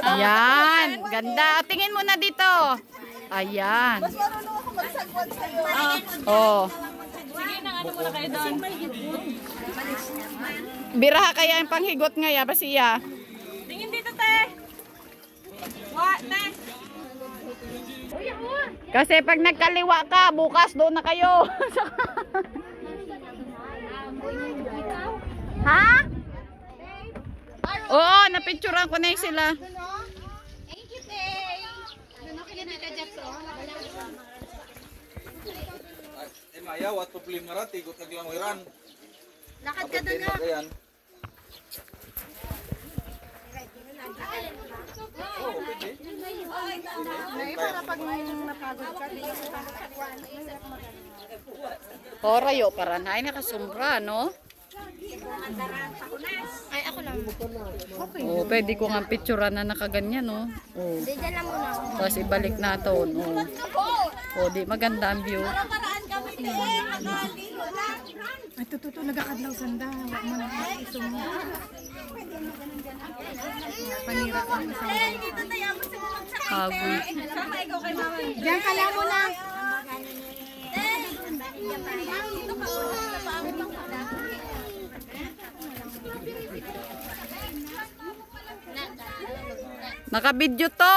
Ayan, ganda. Tingin mo na dito. Ayan. Mas marunong ako magsagwan sa'yo. Oh. Sige na, ano muna kayo doon? Biraha kaya yung panghigot ngaya ba siya? Tingin dito, te. What, te? Kasi pag nagkaliwa ka, bukas doon na kayo. Ha? Oo, napicturean ko na yung sila. Thank you, Tay. Ano kaya Tita Jackson? Maya, wat problema ra, tigot naglangoyran. Lakad ka doon, ha? Ayan. Para pag napagod ka, di ka Horayo para na. Ay, nakasumbra, no? Ay, ako lang. Oh, pwede ko nga picturean na nakaganyan, no? Oh. Diyan lang muna ako. Tapos ibalik natin, oh. Oh, di maganda ang view. Paraan kami, te. Ay, tututo, nagakadlaw sanda. Wag mo na isumba. Panira ka na sa Dito tayo mo sa mga sakit. Hagoy. Sama ikaw kay mama. Diyan ka lang muna. Nakabidyo to.